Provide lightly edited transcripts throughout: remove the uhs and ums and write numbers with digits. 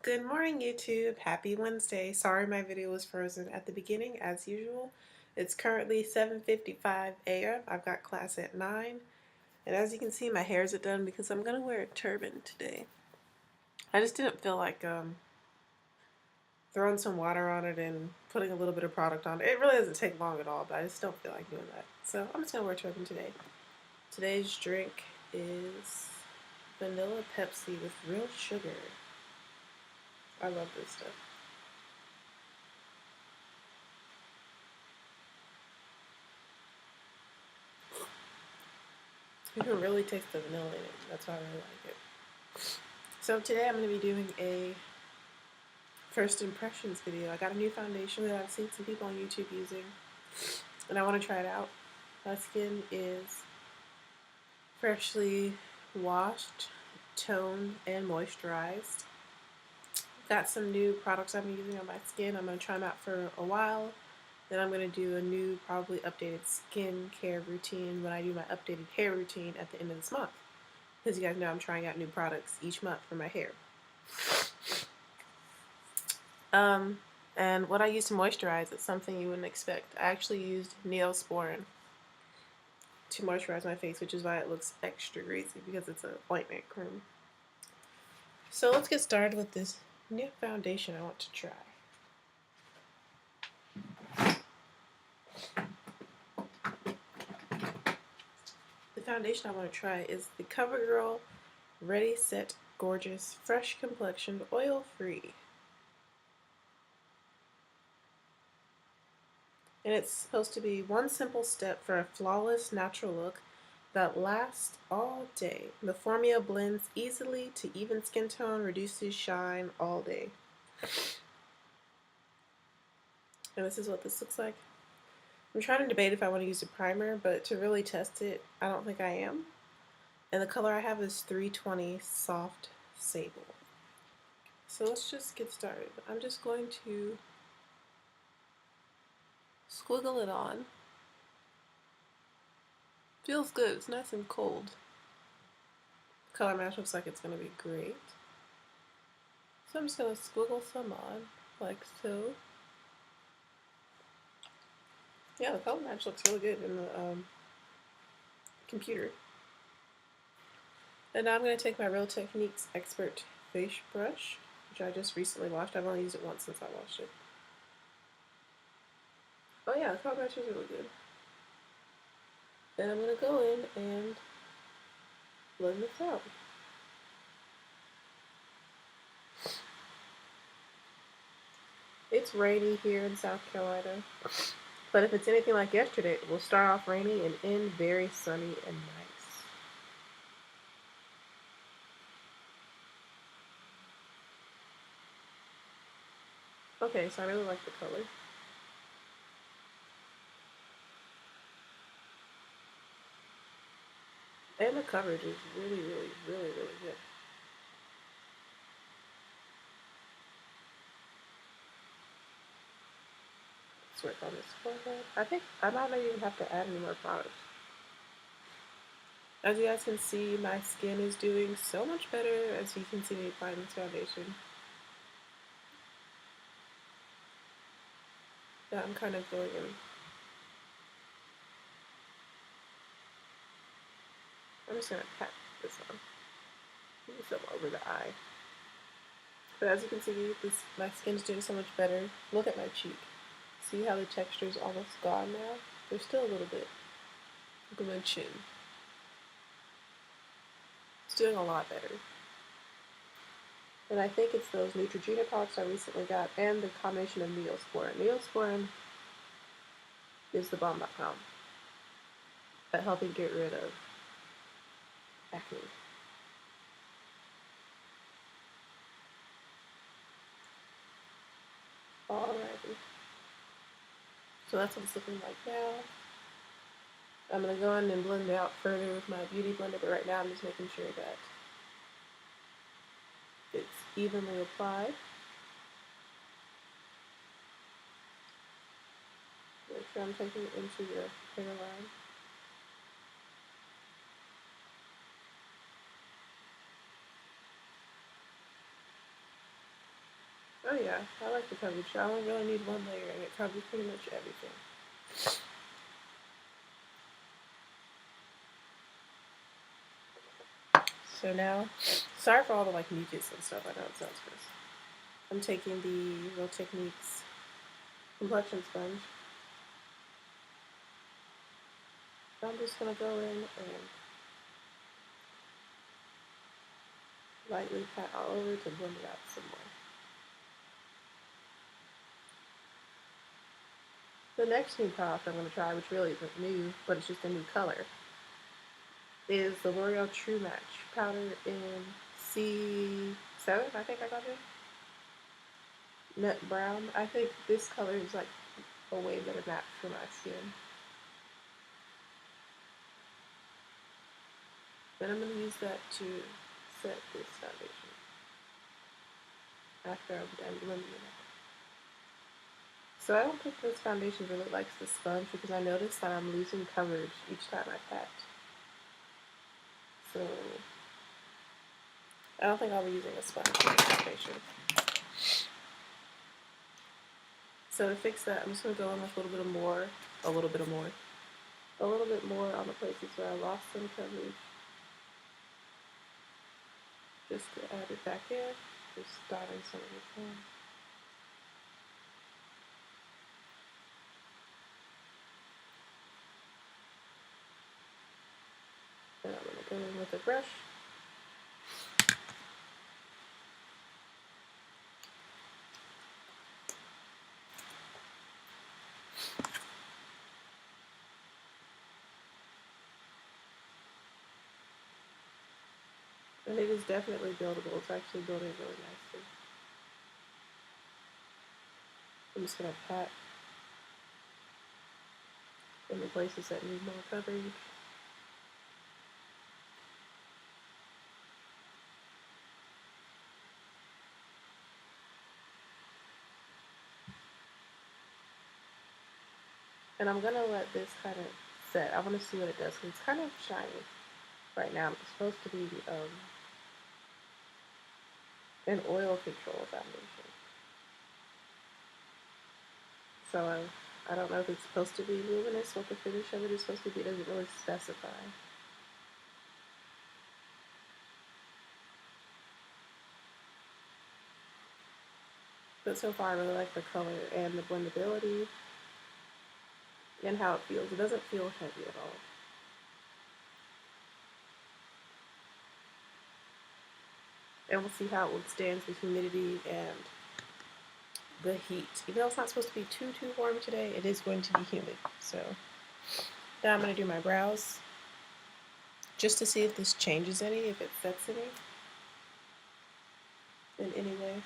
Good morning, YouTube. Happy Wednesday. Sorry my video was frozen at the beginning, as usual. It's currently 7:55 a.m. I've got class at 9. And as you can see, my hair isn't done because I'm going to wear a turban today. I just didn't feel like throwing some water on it and putting a little bit of product on it. It really doesn't take long at all, but I just don't feel like doing that. So I'm just going to wear a turban today. Today's drink is vanilla Pepsi with real sugar. I love this stuff. You can really taste the vanilla in it. That's why I really like it. So today I'm going to be doing a first impressions video. I got a new foundation that I've seen some people on YouTube using, and I want to try it out. My skin is freshly washed, toned, and moisturized. Got some new products I'm using on my skin. I'm going to try them out for a while. Then I'm going to do a new, probably updated skincare routine when I do my updated hair routine at the end of this month. Because you guys know I'm trying out new products each month for my hair. And what I use to moisturize is something you wouldn't expect. I actually used Neosporin to moisturize my face, which is why it looks extra greasy, because it's an ointment cream. So let's get started with this new foundation I want to try. The foundation I want to try is the Covergirl ReadySetGorgeous Fresh Complexioned Oil Free. And it's supposed to be one simple step for a flawless natural look that lasts all day. The formula blends easily to even skin tone, reduces shine all day. And this is what this looks like. I'm trying to debate if I want to use a primer, but to really test it, I don't think I am. And the color I have is 320 Soft Sable. So let's just get started. I'm just going to squiggle it on. Feels good. It's nice and cold. Color match looks like it's going to be great. So I'm just going to squiggle some on, like so. Yeah, the color match looks really good in the computer. And now I'm going to take my Real Techniques Expert Face Brush, which I just recently washed. I've only used it once since I washed it. Oh yeah, the color match is really good. Then I'm going to go in and blend this out. It's rainy here in South Carolina, but if it's anything like yesterday, it will start off rainy and end very sunny and nice. Okay, so I really like the color. And the coverage is really, really, really, really good. Let's work on this forehead. I think I might not even have to add any more products. As you guys can see, my skin is doing so much better as you can see me applying this foundation. Yeah, I'm kind of going in. I'm just going to pat this on. Maybe some over the eye. But as you can see, my skin's doing so much better. Look at my cheek. See how the texture is almost gone now? There's still a little bit. Look at my chin. It's doing a lot better. And I think it's those Neutrogena products I recently got and the combination of Neosporin. Neosporin is the bomb.com at helping get rid of acne. Alrighty. So that's what it's looking like now. I'm going to go in and blend it out further with my beauty blender, but right now I'm just making sure that it's evenly applied. Make sure I'm taking it into your hairline. Oh yeah, I like the coverage. I only really need one layer and it covers pretty much everything. So now, sorry for all the like mucus and stuff. I know it sounds gross. I'm taking the Real Techniques complexion sponge. I'm just gonna go in and lightly pat all over to blend it out some more. The next new product I'm gonna try, which really isn't new, but it's just a new color, is the L'Oreal True Match powder in C7. I think I got it. Nut brown. I think this color is like a way better match for my skin. But I'm going to use that to set this foundation after I'm done blending it out. So I don't think this foundation really likes the sponge because I noticed that I'm losing coverage each time I pat. So I don't think I'll be using a sponge for this foundation. So to fix that, I'm just going to go in with a little bit more on the places where I lost some coverage. Just to add it back in, just dotting some of it in. And I'm going to go in with a brush. And it is definitely buildable. It's actually building really nicely. I'm just going to pat in the places that need more coverage. And I'm going to let this kind of set. I want to see what it does because it's kind of shiny right now. It's supposed to be an oil control foundation. So I don't know if it's supposed to be luminous, what the finish of it is supposed to be. It doesn't really specify. But so far I really like the color and the blendability and how it feels. It doesn't feel heavy at all. And we'll see how it withstands the humidity and the heat. Even though it's not supposed to be too warm today, it is going to be humid. So now I'm going to do my brows just to see if this changes any, if it sets any in any way.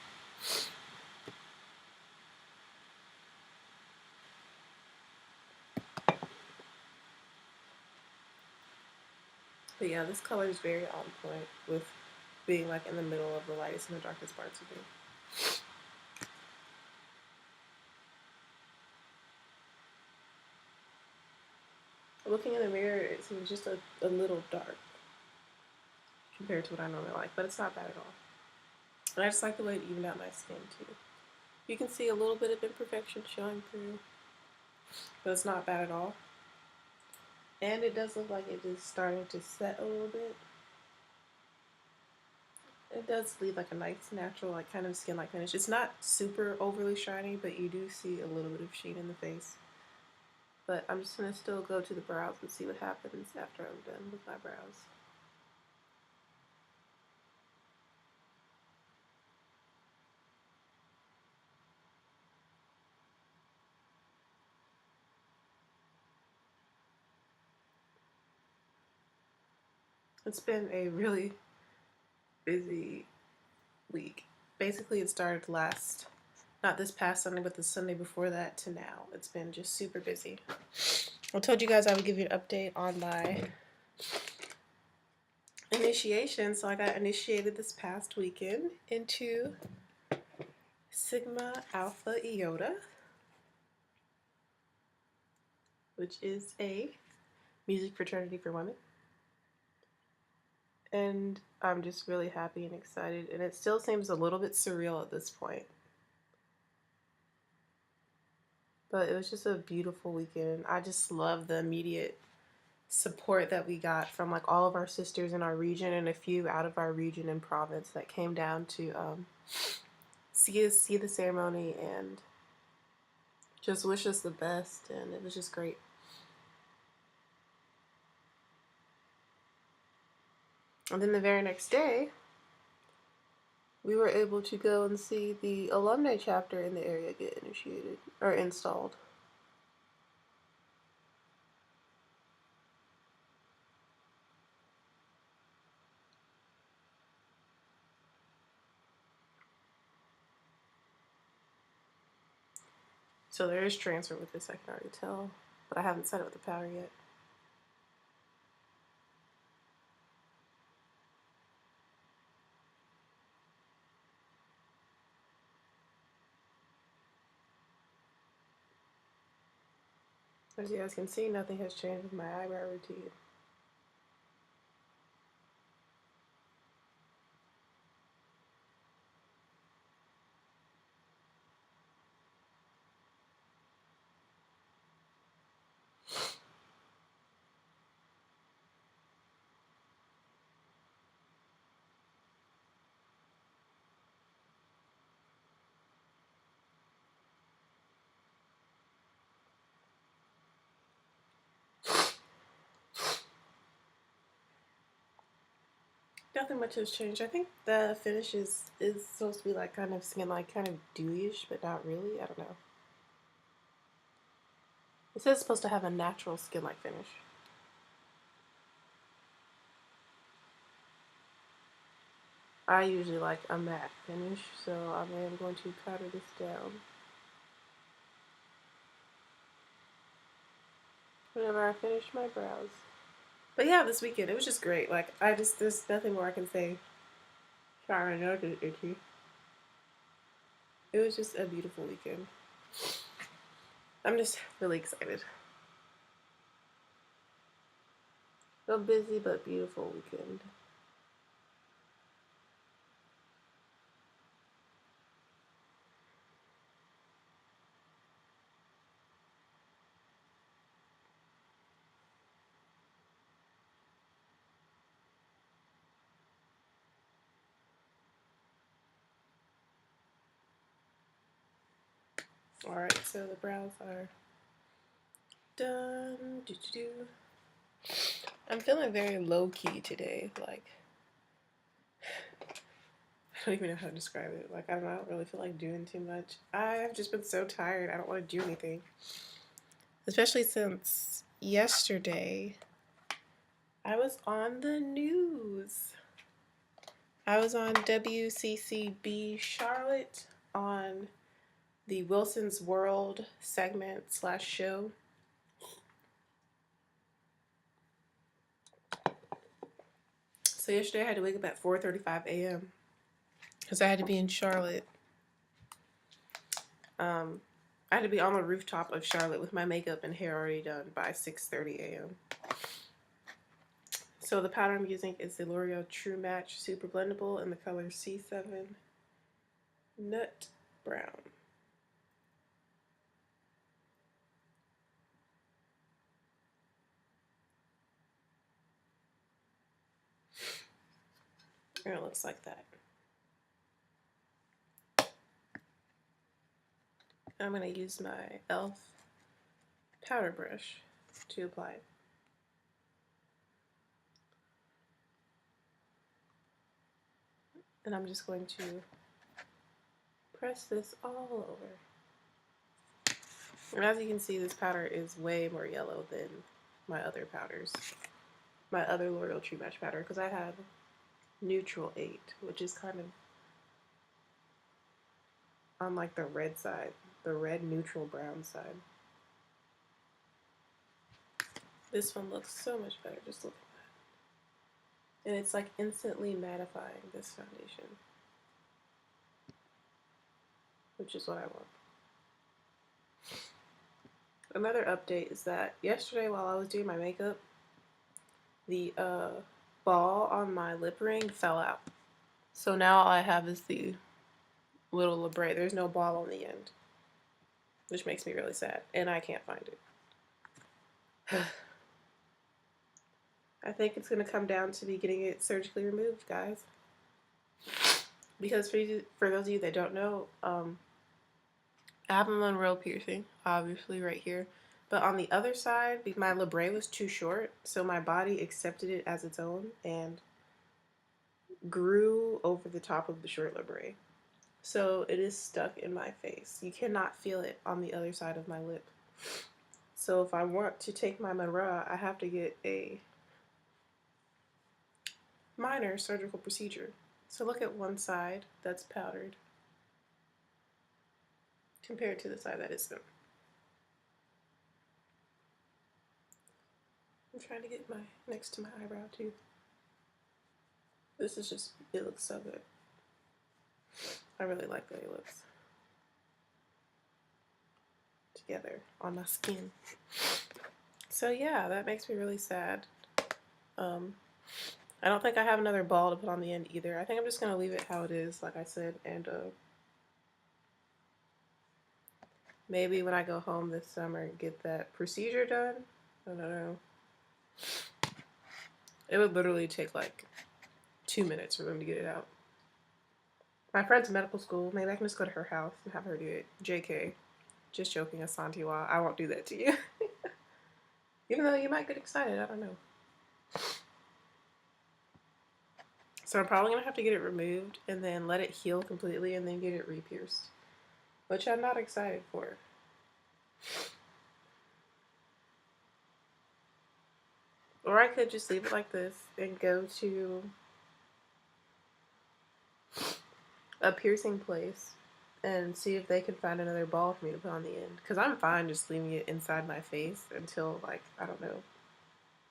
But yeah, this color is very on point with being like in the middle of the lightest and the darkest parts of me. Looking in the mirror, it seems just a little dark compared to what I normally like, but it's not bad at all. And I just like the way it evened out my skin too. You can see a little bit of imperfection showing through, but it's not bad at all. And it does look like it is starting to set a little bit. It does leave like a nice natural like kind of skin like finish. It's not super overly shiny, but you do see a little bit of sheen in the face. But I'm just going to still go to the brows and see what happens after I'm done with my brows. It's been a really busy week. Basically, it started not this past Sunday, but the Sunday before that to now. It's been just super busy. I told you guys I would give you an update on my initiation. So I got initiated this past weekend into Sigma Alpha Iota, which is a music fraternity for women. And I'm just really happy and excited. And it still seems a little bit surreal at this point. But it was just a beautiful weekend. I just love the immediate support that we got from like all of our sisters in our region and a few out of our region and province that came down to see the ceremony and just wish us the best, and it was just great. And then the very next day, we were able to go and see the alumni chapter in the area get initiated or installed. So there is transfer with this, I can already tell, but I haven't set it with the powder yet. As you guys can see, nothing has changed with my eyebrow routine. Nothing much has changed. I think the finish is supposed to be like kind of skin like kind of dewy-ish, but not really. I don't know. It says it's supposed to have a natural skin-like finish. I usually like a matte finish, so I am going to powder this down whenever I finish my brows. But yeah, this weekend, it was just great. Like, there's nothing more I can say. Sorry, my nose is itchy. It was just a beautiful weekend. I'm just really excited. A busy but beautiful weekend. Alright, so the brows are done. I'm feeling very low-key today. Like, I don't even know how to describe it. Like, I don't really feel like doing too much. I've just been so tired. I don't want to do anything. Especially since yesterday, I was on the news. I was on WCCB Charlotte on the Wilson's World segment / show. So yesterday I had to wake up at 4:35 a.m. because I had to be in Charlotte. I had to be on the rooftop of Charlotte with my makeup and hair already done by 6:30 a.m. So the powder I'm using is the L'Oreal True Match Super Blendable in the color C7 Nut Brown. And it looks like that. I'm going to use my e.l.f. powder brush to apply it. And I'm just going to press this all over. And as you can see, this powder is way more yellow than my other powders. My other L'Oreal True Match powder, because I have Neutral 8, which is kind of on like the red side, the red neutral brown side. This one looks so much better, just look at that. And it's like instantly mattifying this foundation, which is what I want. Another update is that yesterday while I was doing my makeup, the ball on my lip ring fell out. So now all I have is the little labret. There's no ball on the end. which makes me really sad, and I can't find it. I think it's going to come down to me getting it surgically removed, guys. Because for those of you that don't know, I have a Monroe piercing, obviously right here. But on the other side, my labret was too short, so my body accepted it as its own and grew over the top of the short labret. So it is stuck in my face. You cannot feel it on the other side of my lip. So if I want to take my Monroe, I have to get a minor surgical procedure. So look at one side that's powdered compared to the side that isn't. I'm trying to get my next to my eyebrow too. This is just, it looks so good. I really like the way it looks together on my skin. So yeah, that makes me really sad. I don't think I have another ball to put on the end either. I think I'm just gonna leave it how it is, like I said, and maybe when I go home this summer get that procedure done. I don't know. It would literally take like 2 minutes for them to get it out. My friend's medical school. Maybe I can just go to her house and have her do it. JK. Just joking, Asantiwa. I won't do that to you. Even though you might get excited. I don't know. So I'm probably going to have to get it removed and then let it heal completely and then get it re-pierced. Which I'm not excited for. Or I could just leave it like this and go to a piercing place and see if they can find another ball for me to put on the end. Because I'm fine just leaving it inside my face until, like, I don't know,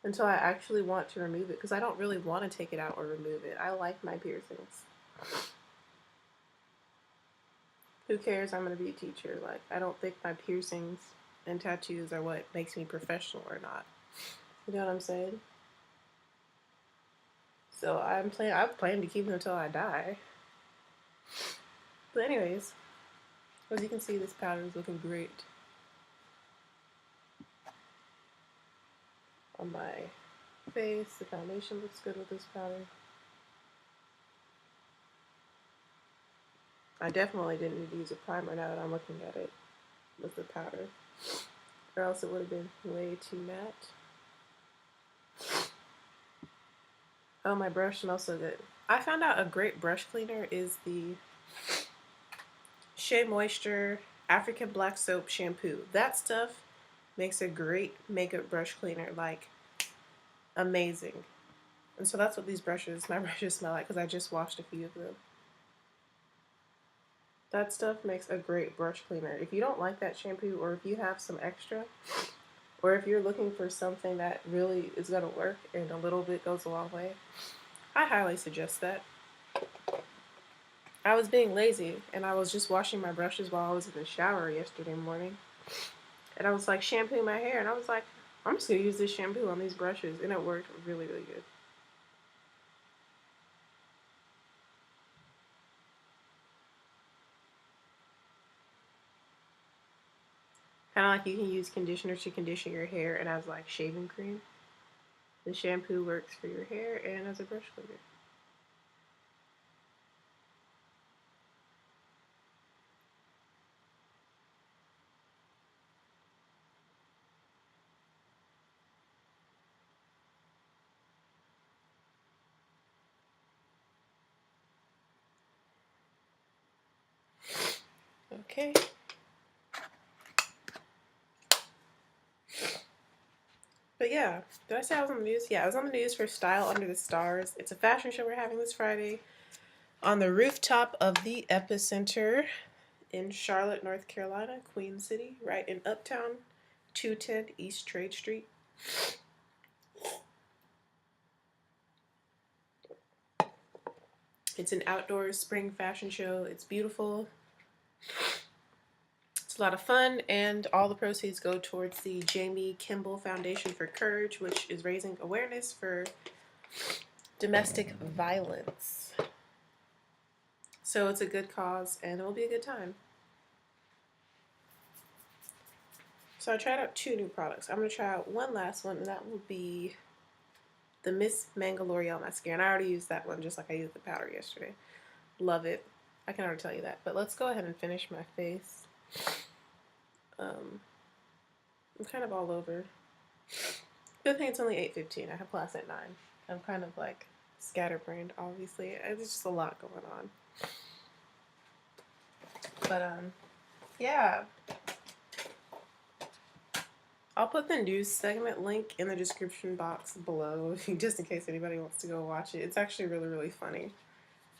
until I actually want to remove it. Because I don't really want to take it out or remove it. I like my piercings. Who cares? I'm going to be a teacher. Like, I don't think my piercings and tattoos are what makes me professional or not. You know what I'm saying? So I plan to keep them until I die. But anyways, as you can see, this powder is looking great on my face. The foundation looks good with this powder. I definitely didn't need to use a primer now that I'm looking at it with the powder, or else it would have been way too matte. Oh, my brush smells so good. I found out a great brush cleaner is the Shea Moisture African Black Soap Shampoo. That stuff makes a great makeup brush cleaner, like amazing. And so that's what these brushes, my brushes smell like because I just washed a few of them. That stuff makes a great brush cleaner. If you don't like that shampoo, or if you have some extra, or if you're looking for something that really is going to work and a little bit goes a long way, I highly suggest that. I was being lazy and I was just washing my brushes while I was in the shower yesterday morning. And I was like shampooing my hair and I was like, I'm just going to use this shampoo on these brushes, and it worked really, really good. Kind of like you can use conditioner to condition your hair and as like shaving cream. The shampoo works for your hair and as a brush cleaner. Okay. But yeah, did I say I was on the news? Yeah, I was on the news for Style Under the Stars. It's a fashion show we're having this Friday on the rooftop of the Epicenter in Charlotte, North Carolina, Queen City, right in Uptown, 210 East Trade Street. It's an outdoor spring fashion show. It's beautiful. It's a lot of fun, and all the proceeds go towards the Jamie Kimball Foundation for Courage, which is raising awareness for domestic violence. So it's a good cause, and it will be a good time. So I tried out 2 new products. I'm going to try out one last one, and that will be the Miss Manga L'Oreal mascara. And I already used that one just like I used the powder yesterday. Love it. I can already tell you that. But let's go ahead and finish my face. I'm kind of all over. Good thing it's only 8:15. I have class at 9. I'm kind of like scatterbrained, obviously. There's just a lot going on. But yeah. I'll put the news segment link in the description box below, just in case anybody wants to go watch it. It's actually really, really funny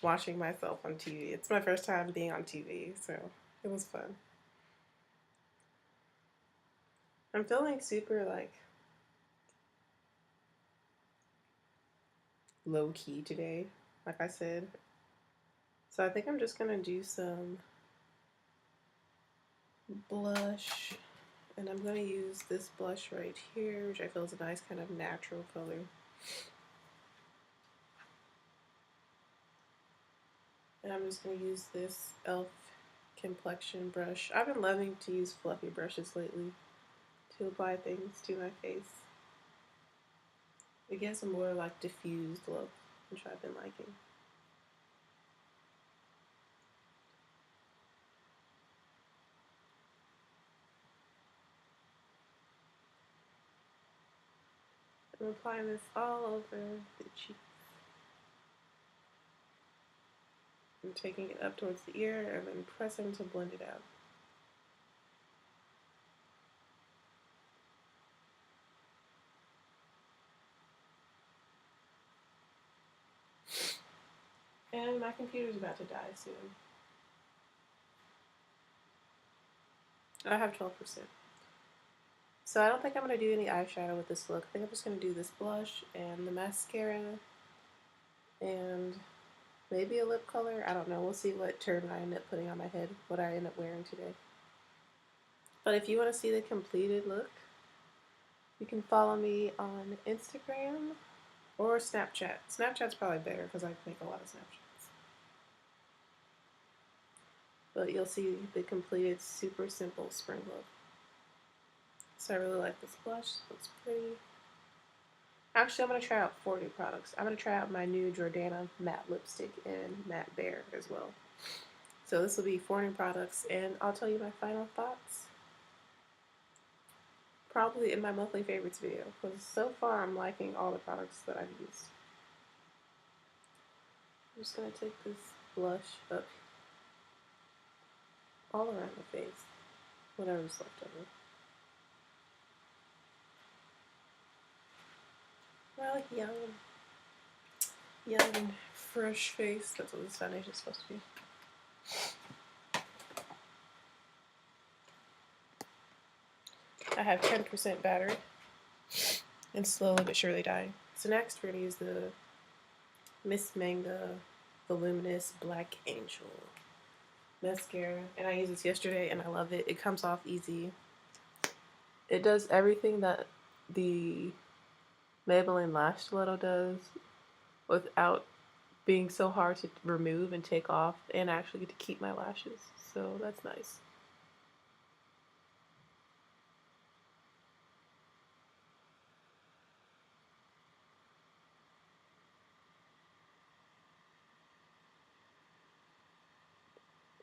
watching myself on TV. It's my first time being on TV, so it was fun. I'm feeling super, like, low-key today, like I said. So I think I'm just gonna do some blush, and I'm gonna use this blush right here, which I feel is a nice kind of natural color. And I'm just gonna use this e.l.f. complexion brush. I've been loving to use fluffy brushes lately to apply things to my face. It gives a more like diffused look, which I've been liking. I'm applying this all over the cheek. I'm taking it up towards the ear and then pressing to blend it out. And my computer's about to die soon. I have 12%. So I don't think I'm going to do any eyeshadow with this look. I think I'm just going to do this blush and the mascara and maybe a lip color. I don't know. We'll see what turn I end up putting on my head, what I end up wearing today. But if you want to see the completed look, you can follow me on Instagram or Snapchat. Snapchat's probably better because I make a lot of Snapchats. But you'll see the completed super simple spring look. So I really like this blush. It looks pretty. Actually, I'm going to try out 4 new products. I'm going to try out my new Jordana matte lipstick and matte bear as well. So this will be 4 new products, and I'll tell you my final thoughts probably in my monthly favorites video, because so far I'm liking all the products that I've used. I'm just going to take this blush up all around the face, whatever's left over. I like young and fresh face. That's what this foundation is supposed to be. I have 10% battery and slowly but surely dying. So next we're going to use the Miss Manga Voluminous Black Angel mascara, and I used this yesterday and I love it. It comes off easy. It does everything that the Maybelline Lash Stiletto does without being so hard to remove and take off, and I actually get to keep my lashes, so that's nice.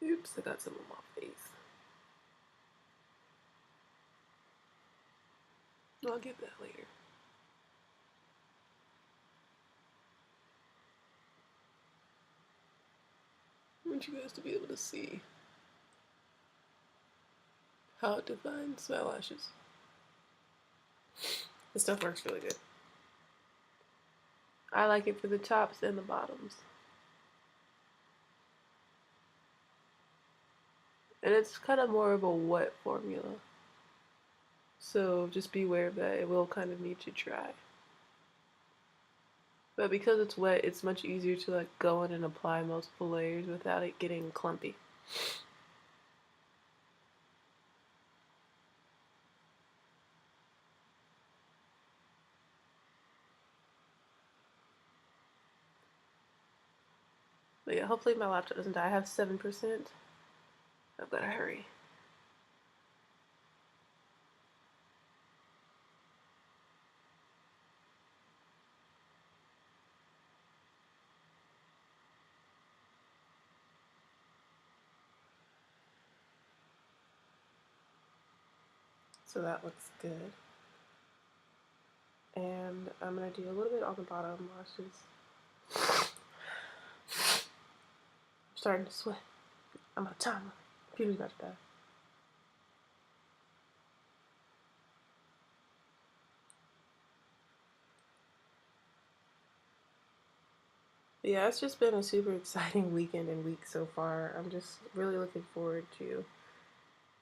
Oops, I got some on my face. I'll get that later. I want you guys to be able to see how it defines my lashes. This stuff works really good. I like it for the tops and the bottoms. And it's kind of more of a wet formula. So just beware of that. It will kind of need to dry. But because it's wet, it's much easier to like go in and apply multiple layers without it getting clumpy. But yeah, hopefully my laptop doesn't die. I have 7%. I've got to hurry. So that looks good. And I'm going to do a little bit on the bottom lashes. I'm starting to sweat. I'm out of time. Beauty's about to die. Yeah, it's just been a super exciting weekend and week so far. I'm just really looking forward to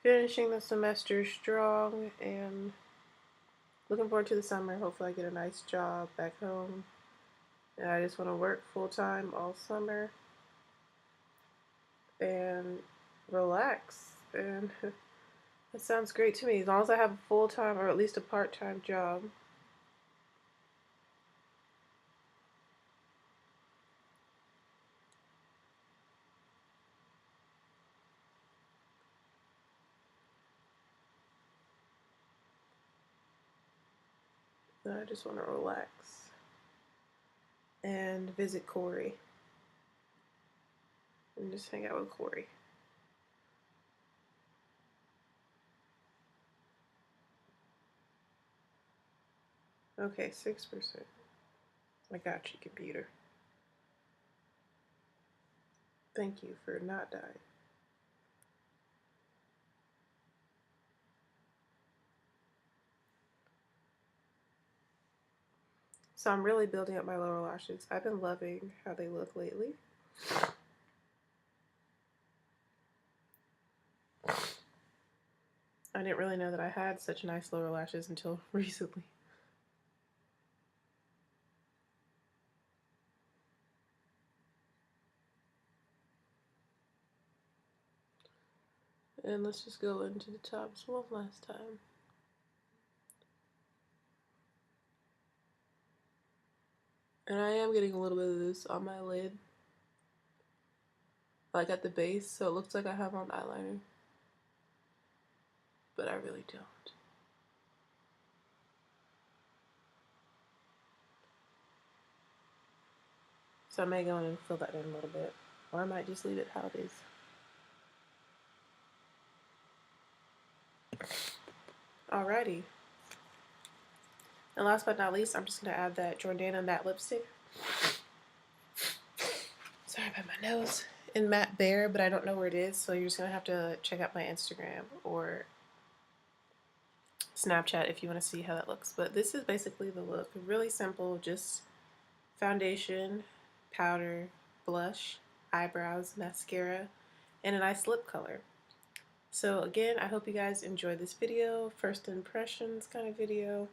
finishing the semester strong and looking forward to the summer. Hopefully I get a nice job back home. And I just want to work full time all summer and relax. And that sounds great to me. As long as I have a full time or at least a part time job. Then I just want to relax and visit Corey and just hang out with Corey. Okay, 6%. I got you, computer. Thank you for not dying. So I'm really building up my lower lashes. I've been loving how they look lately. I didn't really know that I had such nice lower lashes until recently. And let's just go into the tops one last time. And I am getting a little bit of this on my lid, like at the base, so it looks like I have on eyeliner, but I really don't. So I may go in and fill that in a little bit, or I might just leave it how it is. Alrighty. And last but not least, I'm just going to add that Jordana matte lipstick. Sorry about my nose. In Matte Bear, but I don't know where it is, so you're just going to have to check out my Instagram or Snapchat if you want to see how that looks. But this is basically the look. Really simple, just foundation, powder, blush, eyebrows, mascara, and a nice lip color. So again, I hope you guys enjoyed this video, first impressions kind of video,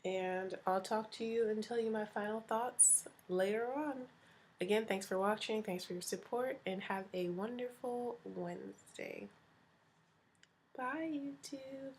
and I'll talk to you and tell you my final thoughts later on. Again, thanks for watching, thanks for your support, and have a wonderful Wednesday. Bye, YouTube.